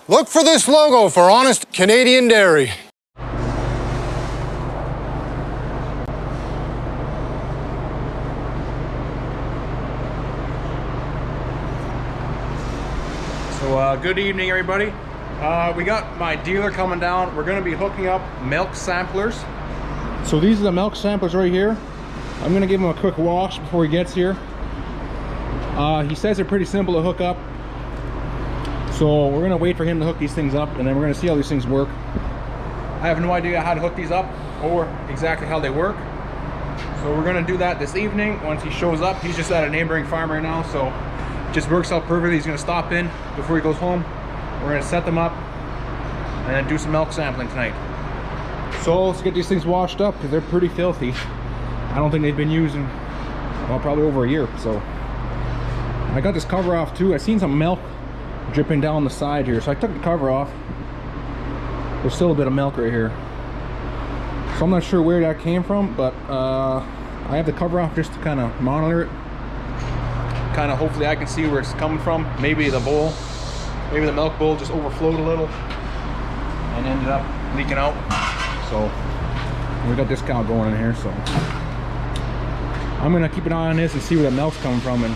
Look for this logo for Honest Canadian Dairy. So good evening, everybody. We got my dealer coming down. We're going to be hooking up milk samplers. So these are the milk samplers right here. I'm going to give him a quick wash before he gets here. He says they're pretty simple to hook up. So we're going to wait for him to hook these things up, and then we're going to see how these things work. I have no idea how to hook these up or exactly how they work. So we're going to do that this evening once he shows up. He's just at a neighboring farm right now, so it just works out perfectly. He's going to stop in before he goes home. We're going to set them up and then do some milk sampling tonight. So let's get these things washed up because they're pretty filthy. I don't think they've been used in, well, probably over a year. So I got this cover off too. I seen some milk dripping down the side here, so I took the cover off. There's still a bit of milk right here, so I'm not sure where that came from, but I have the cover off just to kind of monitor it. Kind of hopefully I can see where it's coming from. Maybe the bowl, maybe the milk bowl just overflowed a little and ended up leaking out. So we got this cow going in here, so I'm gonna keep an eye on this and see where the milk's coming from, and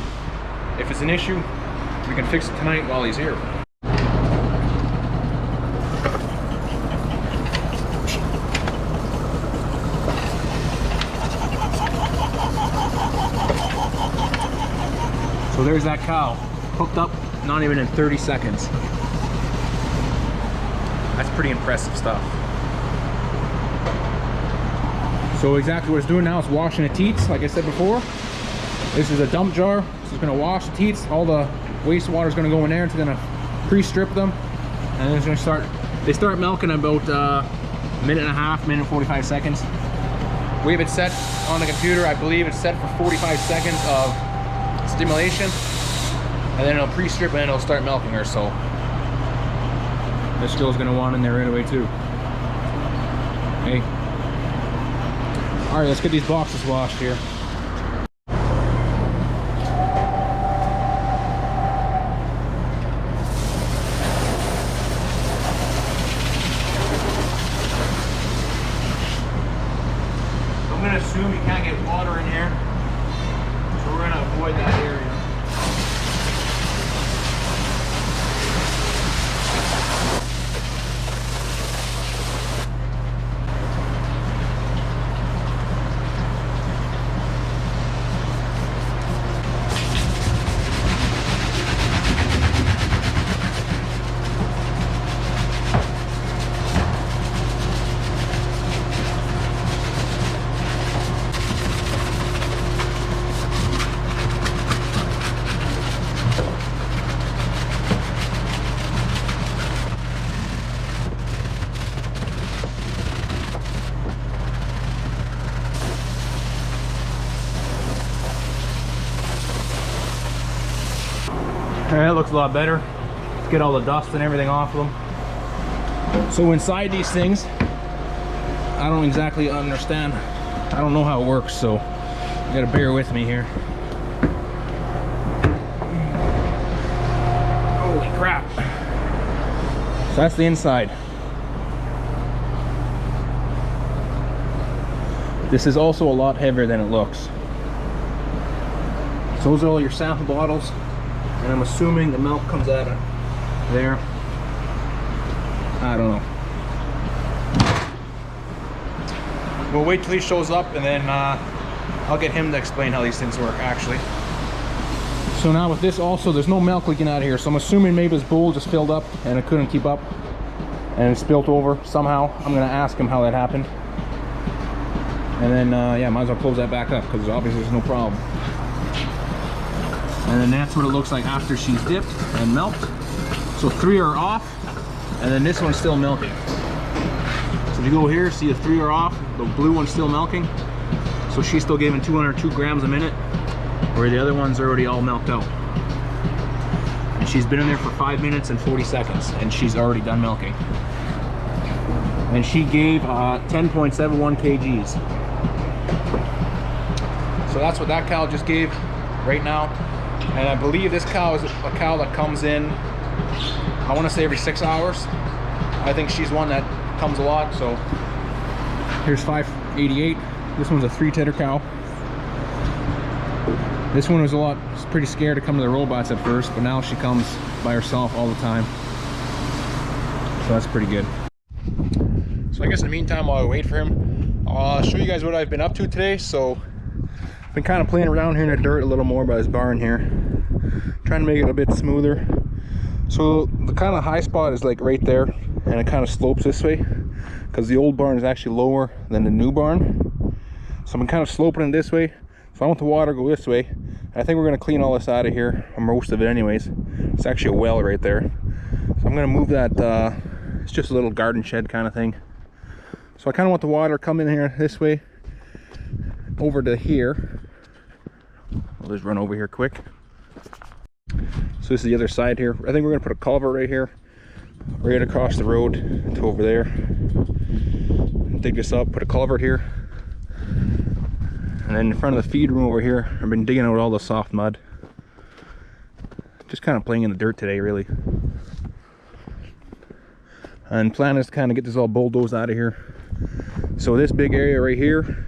if it's an issue, we can fix it tonight while he's here. So there's that cow, hooked up, not even in 30 seconds. That's pretty impressive stuff. So exactly what it's doing now is washing the teats, like I said before. This is a dump jar. This is gonna wash the teats. All the wastewater is gonna go in there. It's gonna pre-strip them, and then it's gonna start. They start milking in about a minute and a half, minute and 45 seconds. We have it set on the computer. I believe it's set for 45 seconds of stimulation, and then it'll pre-strip and then it'll start milking her. So this girl's gonna want in there right away too. Hey. All right, let's get these boxes washed here. I'm gonna assume you can't get water in here, so we're gonna avoid that area. Alright, that looks a lot better. Let's get all the dust and everything off of them. So inside these things, I don't exactly understand. I don't know how it works, so you gotta bear with me here. Holy crap. So that's the inside. This is also a lot heavier than it looks. So those are all your sample bottles. And I'm assuming the milk comes out of there. I don't know. We'll wait till he shows up, and then I'll get him to explain how these things work actually. So now with this also, there's no milk leaking out of here. So I'm assuming maybe his bowl just filled up and it couldn't keep up and it spilt over somehow. I'm gonna ask him how that happened. And then yeah, might as well close that back up because obviously there's no problem. And then that's what it looks like after she's dipped and milked. So 3 are off, and then this one's still milking. So if you go here, see the 3 are off, the blue one's still milking. So she's still giving 202 grams a minute, where the other one's already all milked out. And she's been in there for 5 minutes and 40 seconds, and she's already done milking. And she gave 10.71 kgs. So that's what that cow just gave right now. And I believe this cow is a cow that comes in I want to say every 6 hours. I think she's one that comes a lot, so here's 588. This one's a 3-titer cow. This one was pretty scared to come to the robots at first, but now she comes by herself all the time. So that's pretty good. So I guess in the meantime, while I wait for him, I'll show you guys what I've been up to today. So I've been kind of playing around here in the dirt a little more by this barn here, trying to make it a bit smoother. So the kind of high spot is like right there, and it kind of slopes this way because the old barn is actually lower than the new barn. So I'm kind of sloping it this way. So I want the water to go this way. I think we're going to clean all this out of here, or most of it anyways. It's actually a well right there. So I'm going to move that, it's just a little garden shed kind of thing. So I kind of want the water to come in here this way, over to here. I'll just run over here quick. So this is the other side here. I think we're going to put a culvert right here, right across the road to over there. Dig this up, put a culvert here. And then in front of the feed room over here, I've been digging out all the soft mud. Just kind of playing in the dirt today, really. And plan is to kind of get this all bulldozed out of here. So this big area right here,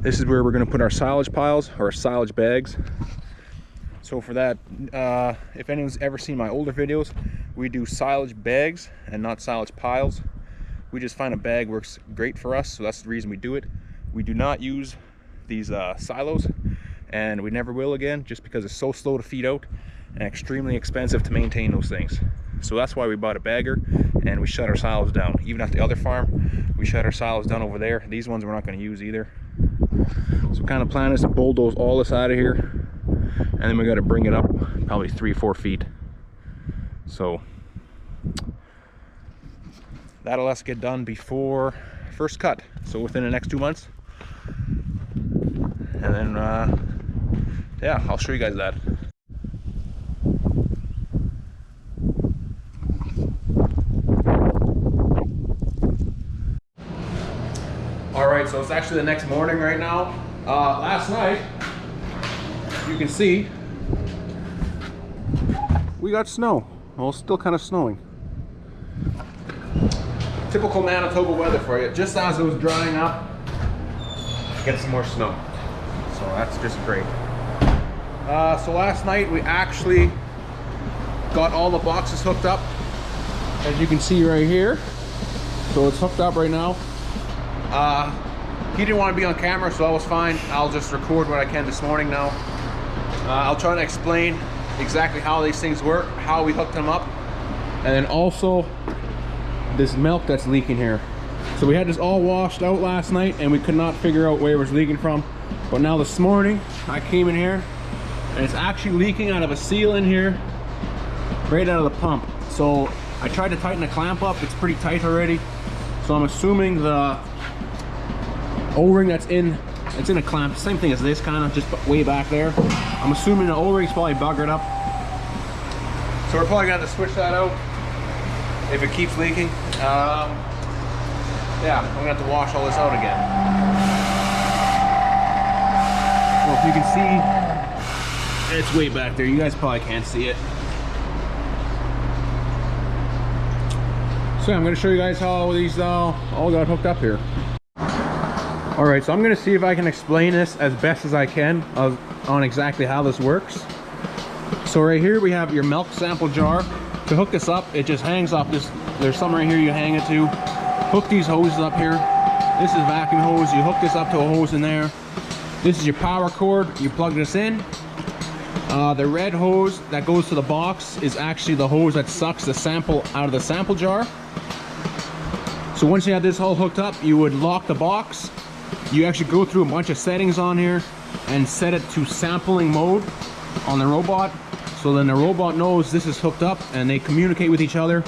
this is where we're going to put our silage piles, or silage bags. So for that, if anyone's ever seen my older videos, we do silage bags and not silage piles. We just find a bag works great for us, so that's the reason we do it. We do not use these silos, and we never will again, just because it's so slow to feed out and extremely expensive to maintain those things. So that's why we bought a bagger, and we shut our silos down. Even at the other farm, we shut our silos down over there. These ones we're not going to use either. So kind of plan is to bulldoze all this out of here, and then we got to bring it up probably 3-4 feet. So that'll let us get done before first cut, so within the next 2 months. And then yeah, I'll show you guys that. All right, so it's actually the next morning right now. Last night, you can see, we got snow. Well, it's still kind of snowing. Typical Manitoba weather for you. Just as it was drying up, get some more snow. So that's just great. So last night we actually got all the boxes hooked up, as you can see right here. So it's hooked up right now. He didn't want to be on camera, so that was fine. I'll just record what I can this morning now. I'll try to explain exactly how these things work, how we hooked them up, and then also this milk that's leaking here. So we had this all washed out last night, and we could not figure out where it was leaking from. But now this morning, I came in here, and it's actually leaking out of a seal in here, right out of the pump. So I tried to tighten the clamp up. It's pretty tight already. So I'm assuming the O-ring that's in, it's in a clamp, same thing as this, kind of just way back there. I'm assuming the O-ring's probably buggered up. So we're probably gonna have to switch that out if it keeps leaking. Yeah, I'm gonna have to wash all this out again. Well, if you can see, it's way back there. You guys probably can't see it. So I'm going to show you guys how these all got hooked up here. All right, so I'm going to see if I can explain this as best as I can on exactly how this works. So right here we have your milk sample jar. To hook this up, it just hangs off this. There's some right here you hang it to. Hook these hoses up here. This is a vacuum hose. You hook this up to a hose in there. This is your power cord. You plug this in. The red hose that goes to the box is actually the hose that sucks the sample out of the sample jar. So once you have this all hooked up, you would lock the box. You actually go through a bunch of settings on here and set it to sampling mode on the robot. So then the robot knows this is hooked up, and they communicate with each other.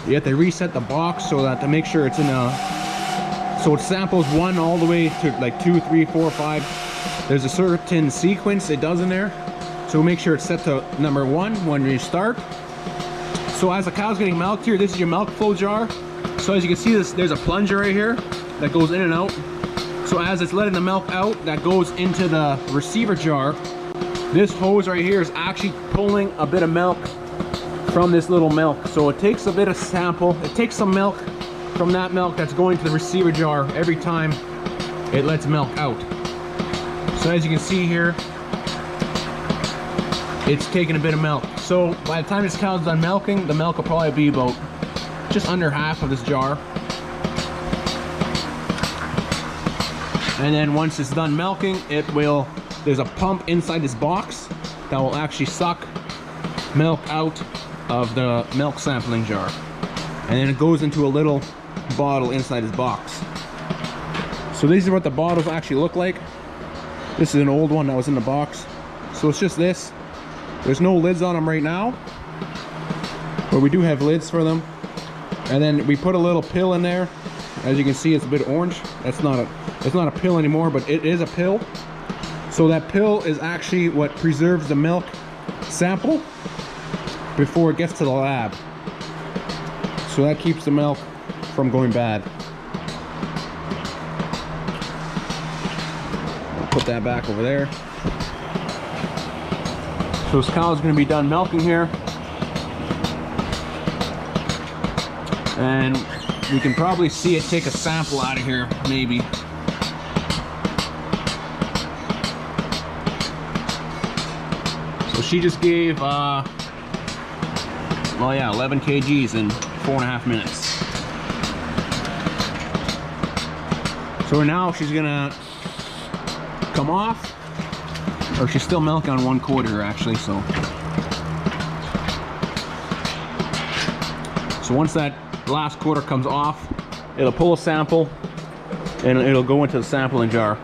You have to reset the box so that to make sure it's in a, so it samples 1 all the way to like 2, 3, 4, 5. There's a certain sequence it does in there. So make sure it's set to number 1 when you start. So as the cow's getting milked here, this is your milk flow jar. So as you can see, there's a plunger right here that goes in and out. So as it's letting the milk out, that goes into the receiver jar. This hose right here is actually pulling a bit of milk from this little milk. So it takes a bit of sample. It takes some milk from that milk that's going to the receiver jar every time it lets milk out. So as you can see here, it's taking a bit of milk. So by the time this cow's done milking, the milk will probably be about just under half of this jar. And then once it's done milking, there's a pump inside this box that will actually suck milk out of the milk sampling jar. And then it goes into a little bottle inside this box. So these are what the bottles actually look like. This is an old one that was in the box. So it's just this. There's no lids on them right now, but we do have lids for them. And then we put a little pill in there. As you can see, it's a bit orange. It's not a pill anymore, but it is a pill. So that pill is actually what preserves the milk sample before it gets to the lab. So that keeps the milk from going bad. I'll put that back over there. So this cow is going to be done milking here. And we can probably see it take a sample out of here, maybe. So she just gave, well, yeah, 11 kgs in 4.5 minutes. So now she's gonna come off, or she's still milking on 1/4 actually, so. So once that last quarter comes off, it'll pull a sample and it'll go into the sampling jar,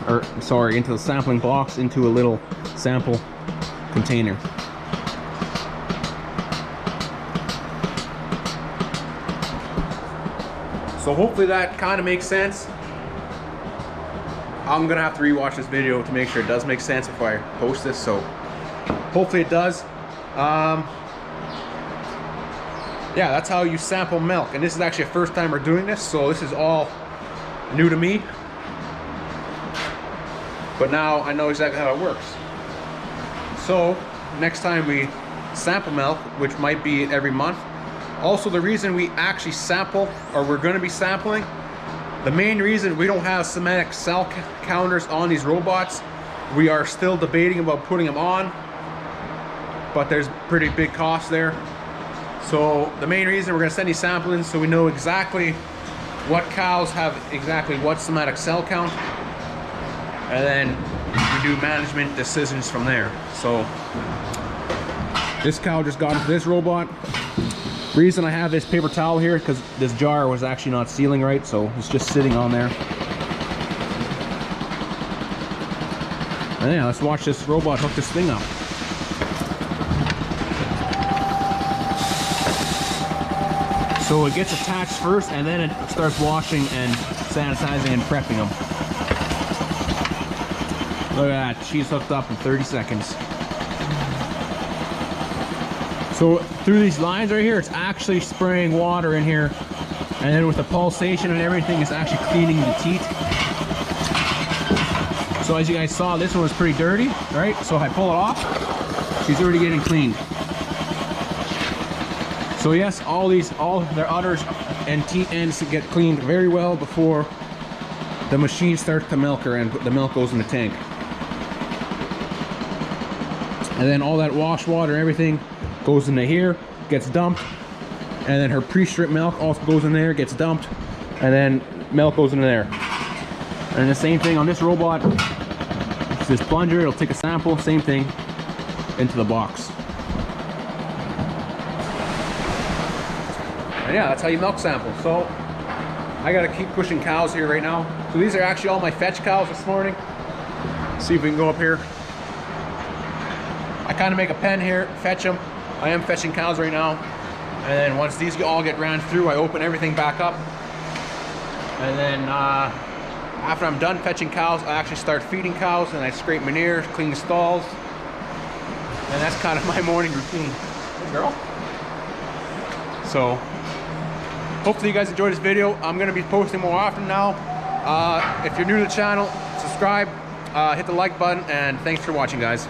or sorry, into the sampling box, into a little sample container. So hopefully that kind of makes sense. I'm gonna have to rewatch this video to make sure it does make sense before I post this, so hopefully it does. Yeah, that's how you sample milk, and this is actually a first time we're doing this, so this is all new to me. But now I know exactly how it works. So next time we sample milk, which might be every month. Also, the reason we actually sample, or we're going to be sampling, the main reason we don't have somatic cell counters on these robots, we are still debating about putting them on, but there's pretty big cost there. So the main reason we're going to send these samples so we know exactly what cows have exactly what somatic cell count, and then we do management decisions from there. So this cow just got into this robot. Reason I have this paper towel here, because this jar was actually not sealing right, so it's just sitting on there. And yeah, let's watch this robot hook this thing up. So it gets attached first, and then it starts washing and sanitizing and prepping them. Look at that, she's hooked up in 30 seconds. So through these lines right here, it's actually spraying water in here, and then with the pulsation and everything, it's actually cleaning the teat. So as you guys saw, this one was pretty dirty, right? So if I pull it off, she's already getting cleaned. So yes, all their udders and teat ends get cleaned very well before the machine starts to milk her and the milk goes in the tank. And then all that wash water and everything goes into here, gets dumped, and then her pre-strip milk also goes in there, gets dumped, and then milk goes into there. And the same thing on this robot. It's this plunger, it'll take a sample, same thing, into the box. And yeah, that's how you milk sample. So I gotta keep pushing cows here right now. So these are actually all my fetch cows this morning. See if we can go up here. I kind of make a pen here, fetch them. I am fetching cows right now. And then once these all get ran through, I open everything back up. And then after I'm done fetching cows, I actually start feeding cows, and I scrape manure, clean the stalls. And that's kind of my morning routine. Hey girl. So hopefully you guys enjoyed this video. I'm gonna be posting more often now. If you're new to the channel, subscribe, hit the like button, and thanks for watching, guys.